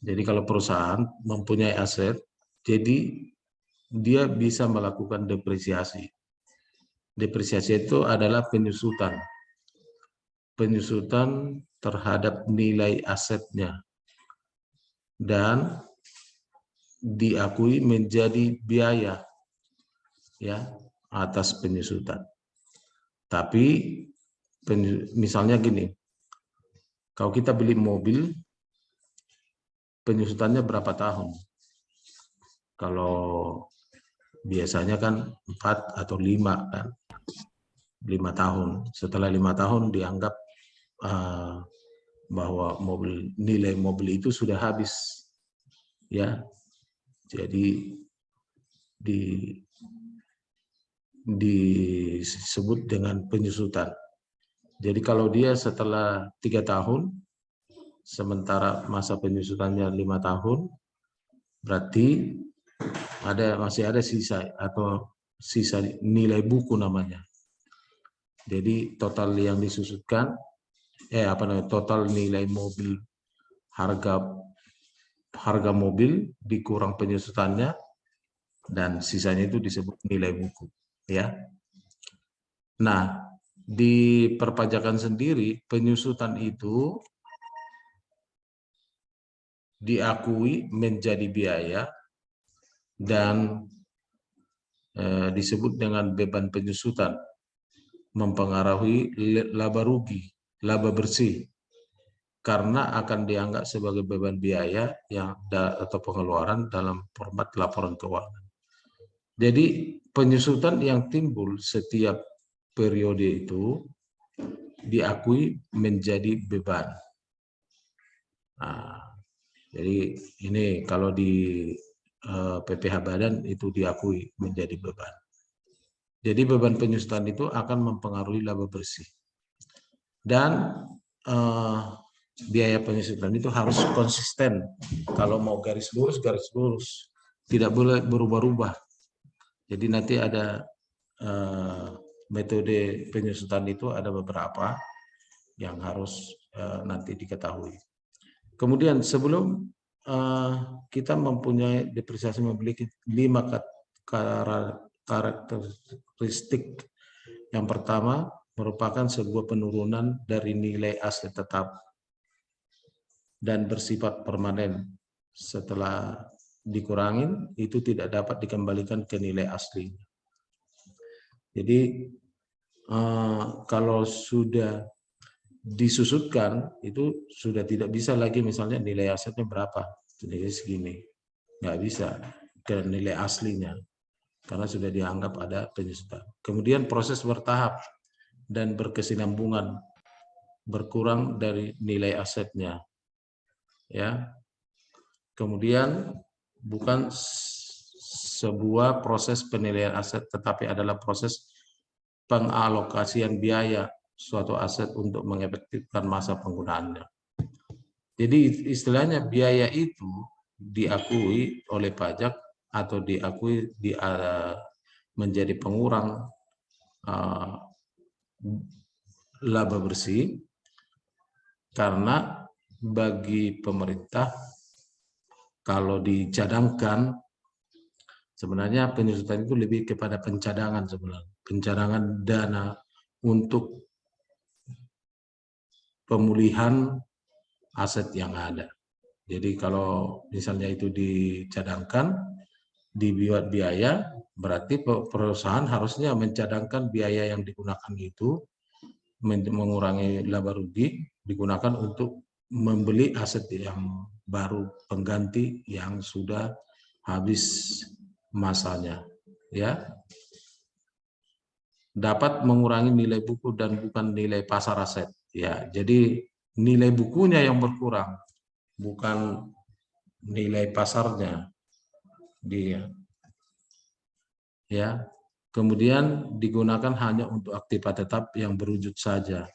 Jadi kalau perusahaan mempunyai aset, jadi dia bisa melakukan depresiasi. Depresiasi itu adalah penyusutan. Penyusutan terhadap nilai asetnya. Dan diakui menjadi biaya ya atas penyusutan. Tapi misalnya gini, kalau kita beli mobil, penyusutannya berapa tahun? Kalau biasanya kan 4 atau 5 kan, 5 tahun. Setelah 5 tahun dianggap bahwa nilai mobil itu sudah habis, ya. Jadi disebut dengan penyusutan. Jadi kalau dia setelah 3 tahun, sementara masa penyusutannya 5 tahun, berarti masih ada sisa atau sisa nilai buku namanya. Jadi total yang disusutkan, total nilai mobil, harga mobil dikurang penyusutannya, dan sisanya itu disebut nilai buku, ya. Nah, di perpajakan sendiri penyusutan itu diakui menjadi biaya dan disebut dengan beban penyusutan, mempengaruhi laba rugi, laba bersih, karena akan dianggap sebagai beban biaya atau pengeluaran dalam format laporan keuangan. Jadi penyusutan yang timbul setiap periode itu diakui menjadi beban. Nah, jadi ini kalau di PPh Badan itu diakui menjadi beban. Jadi beban penyusutan itu akan mempengaruhi laba bersih. Dan biaya penyusutan itu harus konsisten. Kalau mau garis lurus, tidak boleh berubah-ubah. Jadi nanti ada metode penyusutan itu ada beberapa yang harus nanti diketahui. Kemudian sebelum kita mempunyai depresiasi memiliki 5 karakteristik. Yang pertama merupakan sebuah penurunan dari nilai aset tetap dan bersifat permanen. Setelah dikurangin itu tidak dapat dikembalikan ke nilai asli. Jadi kalau sudah disusutkan itu sudah tidak bisa lagi misalnya nilai asetnya berapa, nilai segini, nggak bisa ke nilai aslinya karena sudah dianggap ada penyusutan. Kemudian proses bertahap dan berkesinambungan, berkurang dari nilai asetnya, ya. Kemudian bukan sebuah proses penilaian aset, tetapi adalah proses pengalokasian biaya suatu aset untuk mengefektifkan masa penggunaannya. Jadi istilahnya biaya itu diakui oleh pajak atau diakui menjadi pengurang laba bersih, karena bagi pemerintah kalau dicadangkan, sebenarnya penyusutan itu lebih kepada pencadangan sebenarnya, pencadangan dana untuk pemulihan aset yang ada. Jadi kalau misalnya itu dicadangkan, dibuat biaya, berarti perusahaan harusnya mencadangkan biaya yang digunakan itu, mengurangi laba rugi, digunakan untuk membeli aset yang baru, pengganti yang sudah habis masanya, ya. Dapat mengurangi nilai buku dan bukan nilai pasar aset, ya. Jadi nilai bukunya yang berkurang, bukan nilai pasarnya dia, ya. Kemudian digunakan hanya untuk aktiva tetap yang berwujud saja,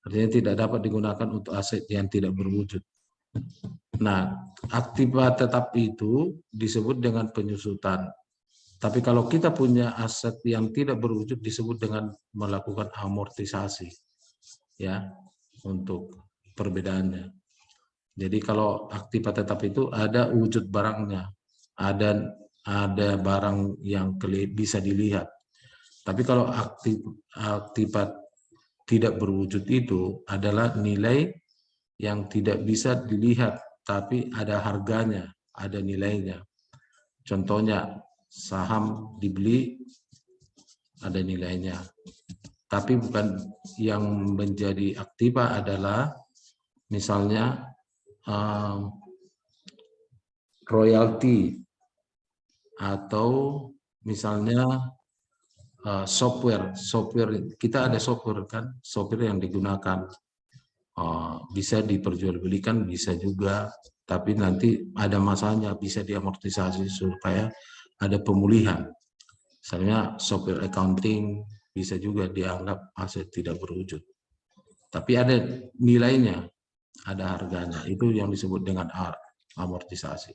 artinya tidak dapat digunakan untuk aset yang tidak berwujud. Nah, aktiva tetap itu disebut dengan penyusutan. Tapi kalau kita punya aset yang tidak berwujud disebut dengan melakukan amortisasi, ya, untuk perbedaannya. Jadi kalau aktiva tetap itu ada wujud barangnya, ada barang yang bisa dilihat. Tapi kalau aktiva tidak berwujud itu adalah nilai yang tidak bisa dilihat, tapi ada harganya, ada nilainya. Contohnya saham dibeli ada nilainya. Tapi bukan yang menjadi aktiva adalah misalnya royalti atau misalnya software kita ada software kan, software yang digunakan bisa diperjualbelikan, bisa juga, tapi nanti ada masanya, bisa diamortisasi supaya ada pemulihan. Misalnya software accounting bisa juga dianggap aset tidak berwujud, tapi ada nilainya, ada harganya, itu yang disebut dengan amortisasi.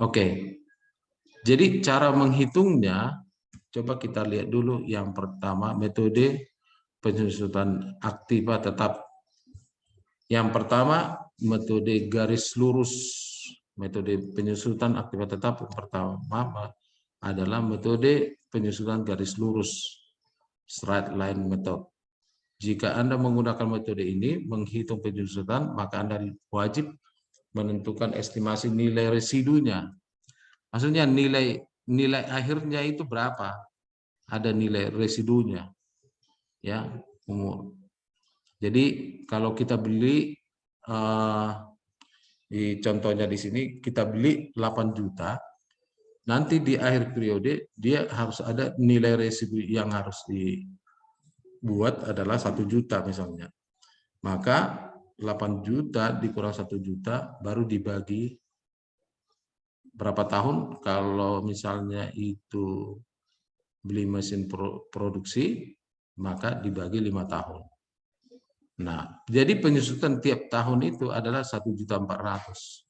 Oke, jadi cara menghitungnya coba kita lihat dulu. Yang pertama, metode penyusutan aktiva tetap. Yang pertama, metode garis lurus. Metode penyusutan aktiva tetap yang pertama adalah metode penyusutan garis lurus, straight line method. Jika Anda menggunakan metode ini menghitung penyusutan, maka Anda wajib menentukan estimasi nilai residunya. Maksudnya nilai akhirnya itu berapa? Ada nilai residunya, ya. Jadi kalau kita beli di contohnya di sini kita beli 8 juta, nanti di akhir periode dia harus ada nilai residu yang harus dibuat adalah 1 juta misalnya. Maka 8 juta dikurang 1 juta baru dibagi berapa tahun. Kalau misalnya itu beli mesin produksi, maka dibagi 5 tahun. Nah, jadi penyusutan tiap tahun itu adalah 1.400.000.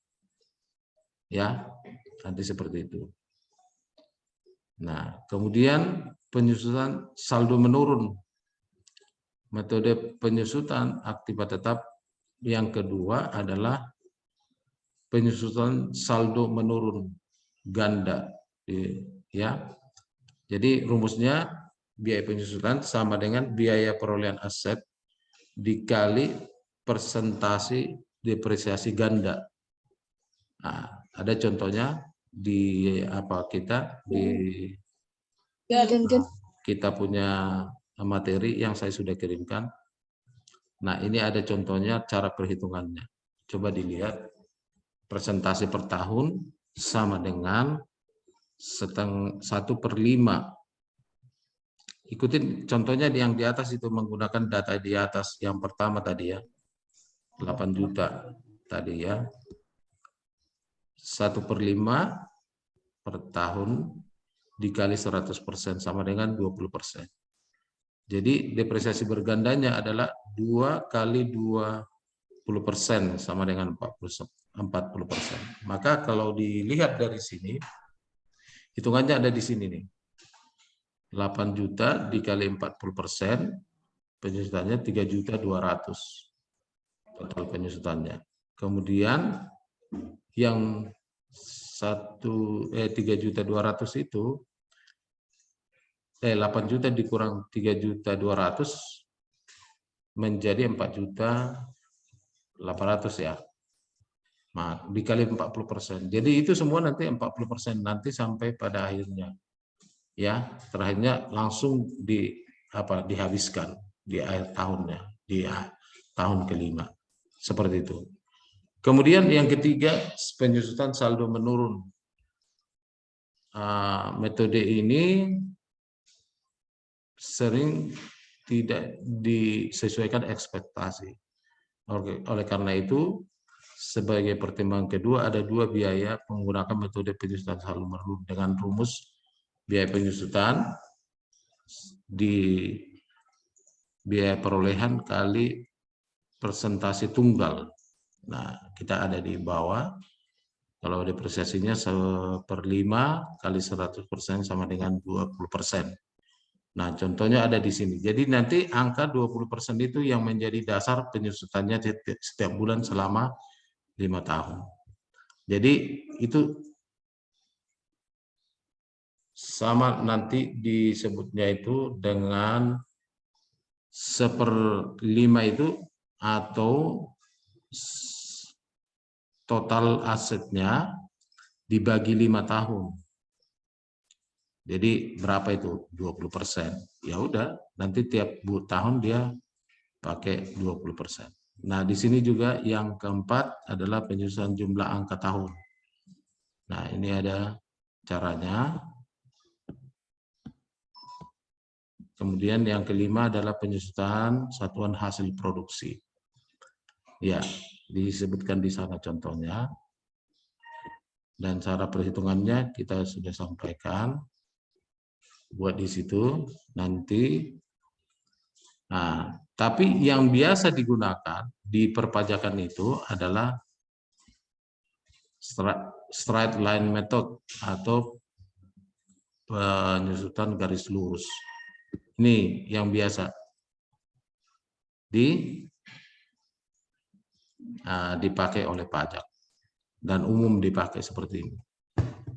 Ya, nanti seperti itu. Nah, kemudian penyusutan saldo menurun. Metode penyusutan aktiva tetap yang kedua adalah penyusutan saldo menurun ganda, ya. Jadi rumusnya biaya penyusutan sama dengan biaya perolehan aset dikali persentase depresiasi ganda. Nah, ada contohnya di kita punya materi yang saya sudah kirimkan. Nah, ini ada contohnya cara perhitungannya. Coba dilihat, persentase per tahun sama dengan 1/5. Ikutin contohnya yang di atas itu, menggunakan data di atas yang pertama tadi ya, 8 juta tadi ya. 1/5 per tahun dikali 100% sama dengan 20%. Jadi depresiasi bergandanya adalah 2 kali 20% sama dengan 40%. Maka kalau dilihat dari sini, hitungannya ada di sini nih. 8 juta dikali 40%, penyusutannya 3.200.000 total penyusutannya. Kemudian yang 3.200.000 itu 8 juta dikurang 3.200.000 menjadi 4.800.000 ya. Nah, dikali 40%. Jadi itu semua nanti 40% nanti sampai pada akhirnya. Ya, terakhirnya langsung dihabiskan di akhir tahunnya, di tahun kelima. Seperti itu. Kemudian yang ketiga, penyusutan saldo menurun. Metode ini sering tidak disesuaikan ekspektasi. Oleh karena itu, sebagai pertimbangan kedua, ada 2 biaya menggunakan metode penyusutan saldo menurun dengan rumus biaya penyusutan di biaya perolehan kali persentase tunggal. Nah, kita ada di bawah. Kalau depresiasinya 1/5 kali 100% sama dengan 20%. Nah, contohnya ada di sini. Jadi nanti angka 20% itu yang menjadi dasar penyusutannya setiap bulan selama 5 tahun. Jadi itu sama nanti disebutnya itu dengan 1/5 itu atau total asetnya dibagi 5 tahun. Jadi berapa itu? 20%. Ya udah, nanti tiap tahun dia pakai 20%. Nah, di sini juga yang keempat adalah penyusunan jumlah angka tahun. Nah, ini ada caranya. Kemudian yang kelima adalah penyusunan satuan hasil produksi. Ya, disebutkan di sana contohnya. Dan cara perhitungannya kita sudah sampaikan. Buat di situ nanti. Nah, tapi yang biasa digunakan di perpajakan itu adalah straight line method atau penyusutan garis lurus. Ini yang biasa dipakai oleh pajak dan umum dipakai seperti ini.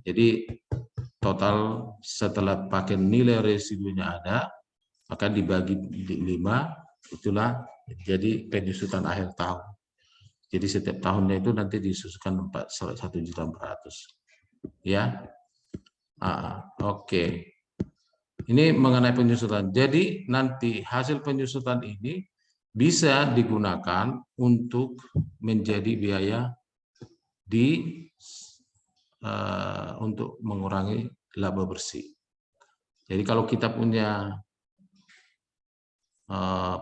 Jadi total setelah pakai nilai residunya ada, maka dibagi 5, itulah jadi penyusutan akhir tahun. Jadi setiap tahunnya itu nanti disusukan 1.400.000. Ya, oke. Ini mengenai penyusutan. Jadi nanti hasil penyusutan ini bisa digunakan untuk menjadi biaya untuk mengurangi laba bersih. Jadi kalau kita punya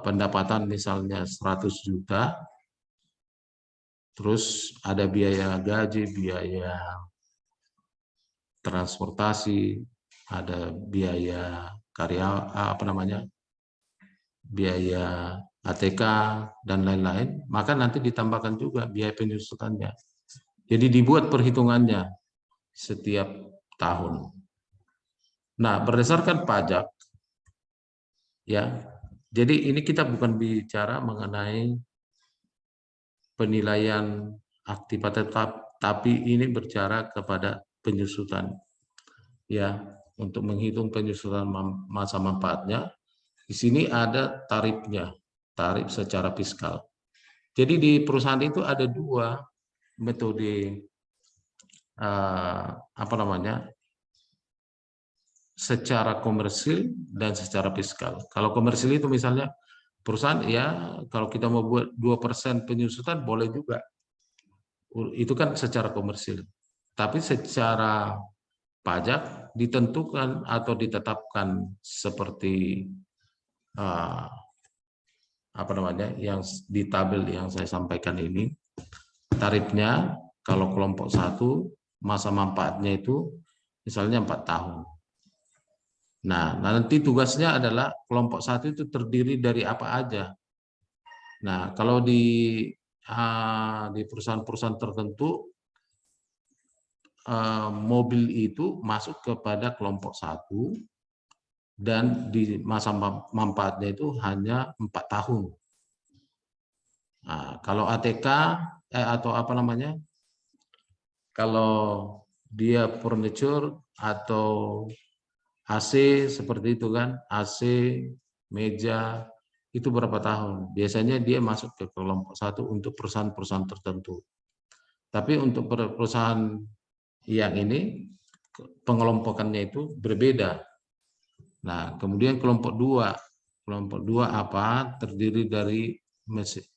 pendapatan misalnya 100 juta, terus ada biaya gaji, biaya transportasi, ada biaya biaya ATK dan lain-lain, maka nanti ditambahkan juga biaya penyusutannya. Jadi dibuat perhitungannya setiap tahun. Nah, berdasarkan pajak, ya. Jadi ini kita bukan bicara mengenai penilaian aktivitas tetap, tapi ini berbicara kepada penyusutan. Ya, untuk menghitung penyusutan masa manfaatnya, di sini ada tarifnya, tarif secara fiskal. Jadi di perusahaan itu ada 2 metode secara komersil dan secara fiskal. Kalau komersil itu misalnya perusahaan ya kalau kita mau buat 2% penyusutan boleh juga. Itu kan secara komersil. Tapi secara pajak ditentukan atau ditetapkan seperti yang di tabel yang saya sampaikan ini. Tarifnya kalau kelompok 1 masa manfaatnya itu misalnya 4 tahun. Nah, nanti tugasnya adalah kelompok 1 itu terdiri dari apa aja. Nah, kalau di perusahaan-perusahaan tertentu mobil itu masuk kepada kelompok 1 dan di masa manfaatnya itu hanya 4 tahun. Nah, kalau ATK atau kalau dia furniture atau AC seperti itu kan, AC, meja, itu berapa tahun? Biasanya dia masuk ke kelompok 1 untuk perusahaan-perusahaan tertentu. Tapi untuk perusahaan yang ini, pengelompokannya itu berbeda. Nah, kemudian kelompok 2. Kelompok 2 apa? Terdiri dari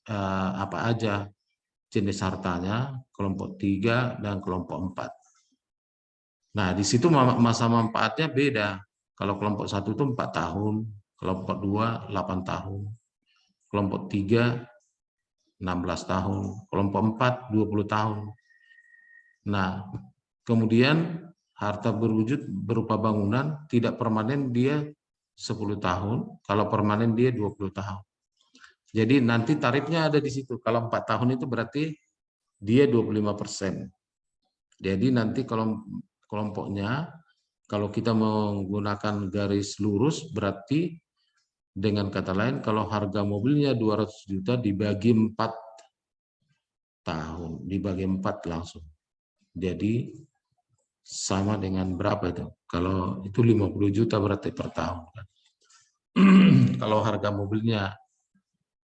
apa aja jenis hartanya, kelompok 3 dan kelompok 4. Nah, di situ masa manfaatnya beda. Kalau kelompok 1 itu 4 tahun, kelompok 2 8 tahun, kelompok 3 16 tahun, kelompok 4 20 tahun. Nah, kemudian harta berwujud berupa bangunan tidak permanen dia 10 tahun, kalau permanen dia 20 tahun. Jadi nanti tarifnya ada di situ. Kalau 4 tahun itu berarti dia 25%. Jadi nanti kalau kelompoknya, kalau kita menggunakan garis lurus, berarti dengan kata lain, kalau harga mobilnya 200 juta dibagi 4 tahun dibagi 4 langsung. Jadi sama dengan berapa itu? Kalau itu 50 juta berarti per tahun. Kalau harga mobilnya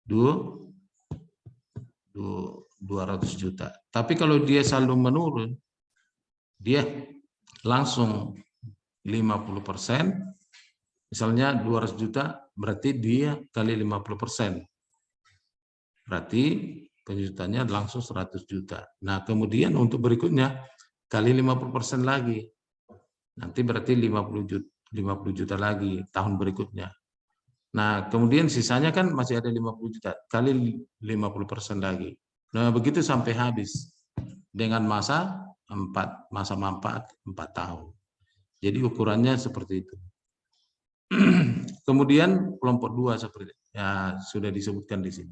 200 juta. Tapi kalau dia saldo menurun, dia langsung 50%, misalnya 200 juta, berarti dia kali 50%. Berarti penjutannya langsung 100 juta. Nah, kemudian untuk berikutnya kali 50% lagi. Nanti berarti 50 juta lagi tahun berikutnya. Nah, kemudian sisanya kan masih ada 50 juta kali 50% lagi. Nah, begitu sampai habis dengan masa manfaat 4 tahun. Jadi ukurannya seperti itu. Kemudian kelompok 2 seperti ya sudah disebutkan di sini.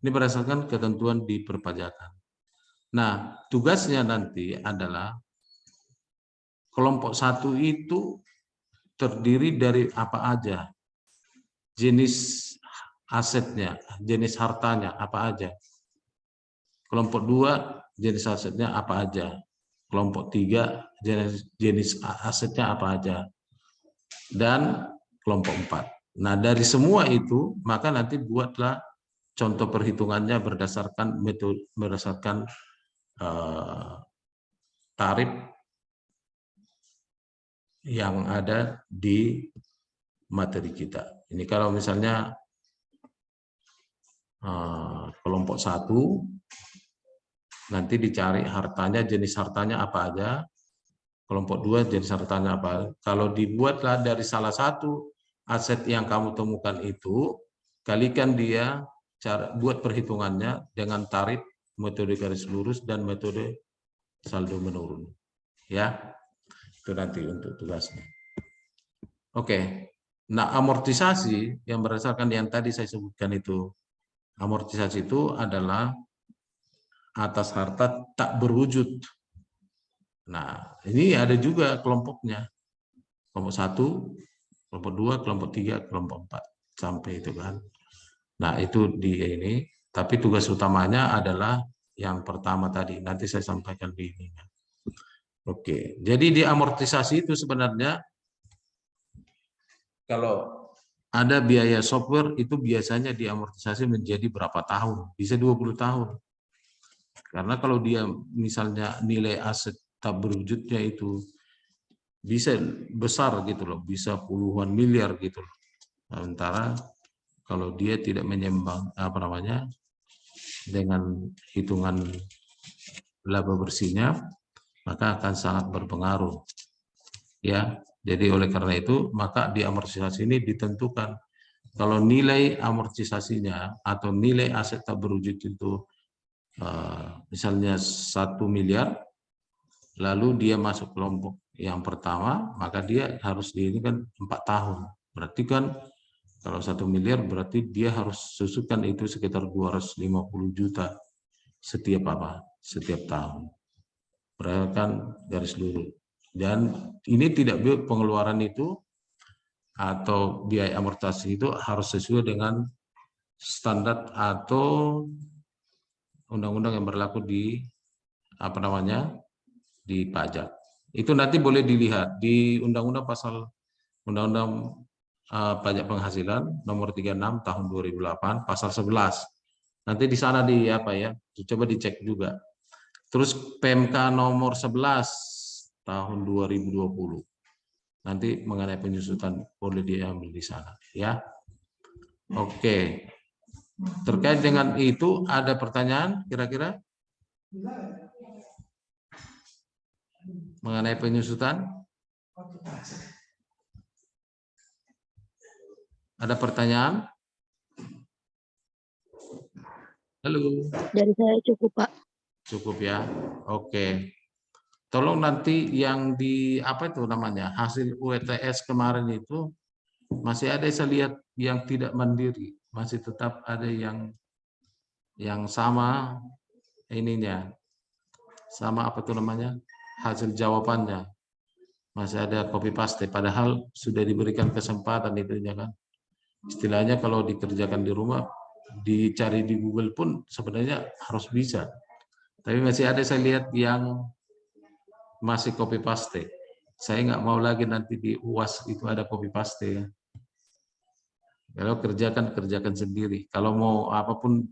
Ini berdasarkan ketentuan di perpajakan. Nah, tugasnya nanti adalah kelompok 1 itu terdiri dari apa aja, jenis asetnya, jenis hartanya apa aja. Kelompok 2 jenis asetnya apa aja. Kelompok 3 jenis asetnya apa aja. Dan kelompok 4. Nah, dari semua itu maka nanti buatlah contoh perhitungannya berdasarkan metode, berdasarkan tarif yang ada di materi kita. Ini kalau misalnya kelompok 1 nanti dicari hartanya, jenis hartanya apa aja. Kelompok 2 jenis hartanya apa. Kalau dibuatlah dari salah satu aset yang kamu temukan itu, kalikan dia, buat perhitungannya dengan tarif, metode garis lurus, dan metode saldo menurun. Ya, itu nanti untuk tugasnya. Oke. Nah, amortisasi yang berdasarkan yang tadi saya sebutkan itu, amortisasi itu adalah atas harta tak berwujud. Nah, ini ada juga kelompoknya. Kelompok 1, kelompok 2, kelompok 3, kelompok 4. Sampai itu kan. Nah, itu di ini. Tapi tugas utamanya adalah yang pertama tadi. Nanti saya sampaikan di ini. Oke. Jadi di amortisasi itu sebenarnya kalau ada biaya software itu biasanya diamortisasi menjadi berapa tahun? Bisa 20 tahun. Karena kalau dia misalnya nilai aset tak berwujudnya itu bisa besar gitu loh, bisa puluhan miliar gitu loh. Sementara kalau dia tidak menyeimbang dengan hitungan laba bersihnya, maka akan sangat berpengaruh. Ya, jadi oleh karena itu maka di amortisasi ini ditentukan kalau nilai amortisasinya atau nilai aset tak berwujud itu misalnya 1 miliar, lalu dia masuk kelompok yang pertama, maka dia harus ini kan 4 tahun. Berarti kan kalau 1 miliar berarti dia harus susukan itu sekitar 250 juta setiap tahun. Berdasarkan garis lurus. Dan ini tidak pengeluaran itu atau biaya amortisasi itu harus sesuai dengan standar atau undang-undang yang berlaku di di pajak. Itu nanti boleh dilihat di undang-undang pajak penghasilan nomor 36 tahun 2008 pasal 11. Nanti di sana coba dicek juga. Terus PMK nomor 11 tahun 2020. Nanti mengenai penyusutan boleh diambil di sana ya. Oke. Terkait dengan itu ada pertanyaan kira-kira? Mengenai penyusutan? Ada pertanyaan? Halo. Dari saya cukup, Pak. Cukup ya. Oke. Tolong nanti yang hasil UTS kemarin itu masih ada saya lihat yang tidak mandiri, masih tetap ada yang sama ininya. Sama hasil jawabannya. Masih ada copy paste padahal sudah diberikan kesempatan itunya kan. Istilahnya kalau dikerjakan di rumah, dicari di Google pun sebenarnya harus bisa. Tapi masih ada saya lihat yang masih copy paste. Saya nggak mau lagi nanti di UAS itu ada copy paste ya. Kalau kerjakan sendiri. Kalau mau apapun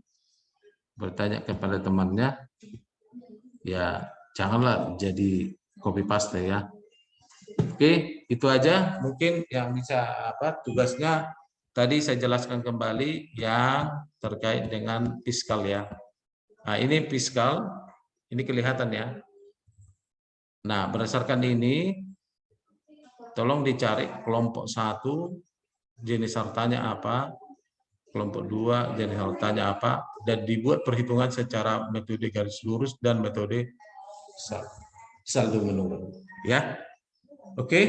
bertanya kepada temannya, ya janganlah jadi copy paste ya. Oke, itu aja mungkin yang bisa tugasnya tadi saya jelaskan kembali yang terkait dengan fiskal ya. Nah, ini fiskal, ini kelihatan ya. Nah, berdasarkan ini tolong dicari kelompok 1 jenis hartanya apa, kelompok 2 jenis hartanya apa, dan dibuat perhitungan secara metode garis lurus dan metode saldo menurun. Ya, oke.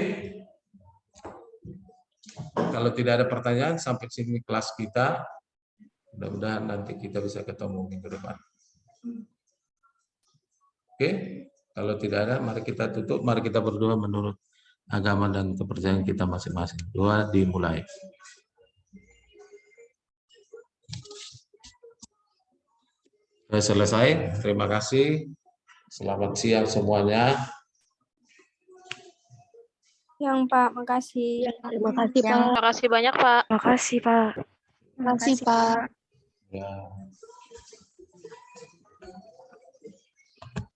Kalau tidak ada pertanyaan, sampai sini kelas kita. Mudah-mudahan nanti kita bisa ketemu minggu depan. Oke, kalau tidak ada, mari kita tutup. Mari kita berdoa menurut agama dan kepercayaan kita masing-masing. Doa dimulai. Sudah selesai. Terima kasih. Selamat siang semuanya. Yang Pak, makasih. Terima kasih, Pak. Terima kasih banyak, Pak. Terima kasih, Pak. Makasih Pak. Ya.